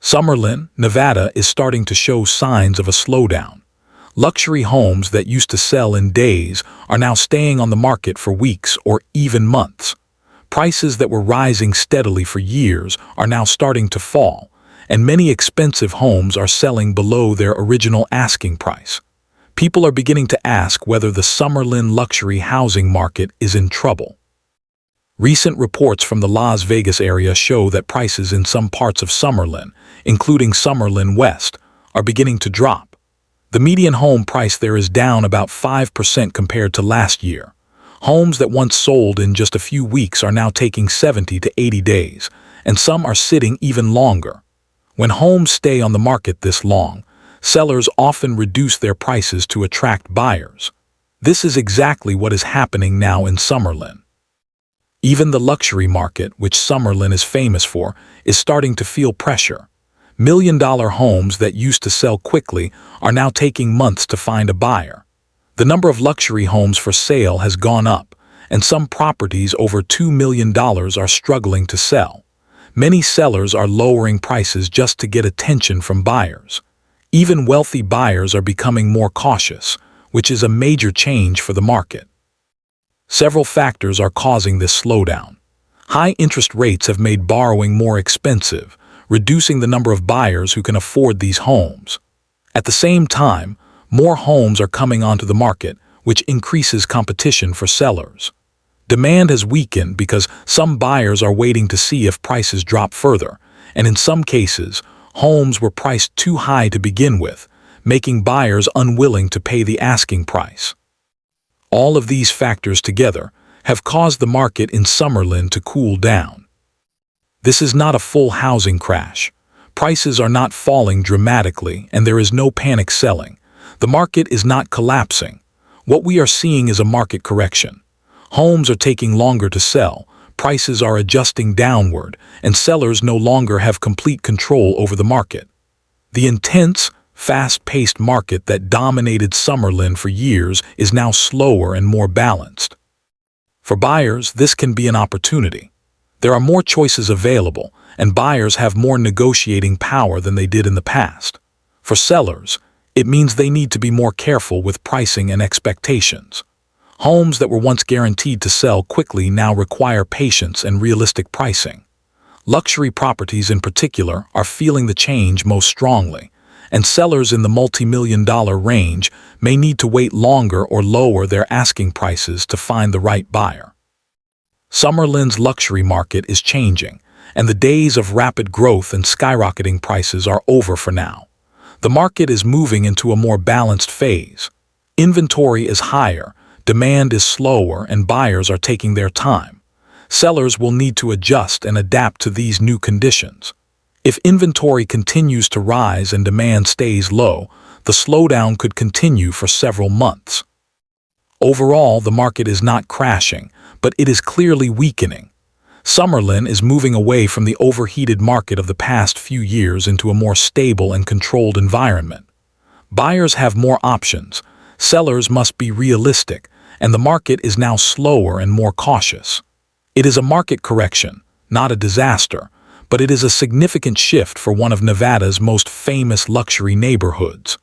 Summerlin, Nevada is starting to show signs of a slowdown. Luxury homes that used to sell in days are now staying on the market for weeks or even months. Prices that were rising steadily for years are now starting to fall, and many expensive homes are selling below their original asking price. People are beginning to ask whether the Summerlin luxury housing market is in trouble. Recent reports from the Las Vegas area show that prices in some parts of Summerlin, including Summerlin West, are beginning to drop. The median home price there is down about 5% compared to last year. Homes that once sold in just a few weeks are now taking 70 to 80 days, and some are sitting even longer. When homes stay on the market this long, sellers often reduce their prices to attract buyers. This is exactly what is happening now in Summerlin. Even the luxury market, which Summerlin is famous for, is starting to feel pressure. Million-dollar homes that used to sell quickly are now taking months to find a buyer. The number of luxury homes for sale has gone up, and some properties over $2 million are struggling to sell. Many sellers are lowering prices just to get attention from buyers. Even wealthy buyers are becoming more cautious, which is a major change for the market. Several factors are causing this slowdown. High interest rates have made borrowing more expensive, reducing the number of buyers who can afford these homes. At the same time, more homes are coming onto the market, which increases competition for sellers. Demand has weakened because some buyers are waiting to see if prices drop further, and in some cases, homes were priced too high to begin with, making buyers unwilling to pay the asking price. All of these factors together have caused the market in Summerlin to cool down. This is not a full housing crash. Prices are not falling dramatically, and there is no panic selling. The market is not collapsing. What we are seeing is a market correction. Homes are taking longer to sell, prices are adjusting downward, and sellers no longer have complete control over the market. The intense, fast-paced market that dominated Summerlin for years is now slower and more balanced. For buyers, this can be an opportunity. There are more choices available, and buyers have more negotiating power than they did in the past. For sellers, it means they need to be more careful with pricing and expectations. Homes that were once guaranteed to sell quickly now require patience and realistic pricing. Luxury properties in particular are feeling the change most strongly, and sellers in the multi-million-dollar range may need to wait longer or lower their asking prices to find the right buyer. Summerlin's luxury market is changing, and the days of rapid growth and skyrocketing prices are over for now. The market is moving into a more balanced phase. Inventory is higher, demand is slower, and buyers are taking their time. Sellers will need to adjust and adapt to these new conditions. If inventory continues to rise and demand stays low, the slowdown could continue for several months. Overall, the market is not crashing, but it is clearly weakening. Summerlin is moving away from the overheated market of the past few years into a more stable and controlled environment. Buyers have more options, sellers must be realistic, and the market is now slower and more cautious. It is a market correction, not a disaster, but it is a significant shift for one of Nevada's most famous luxury neighborhoods.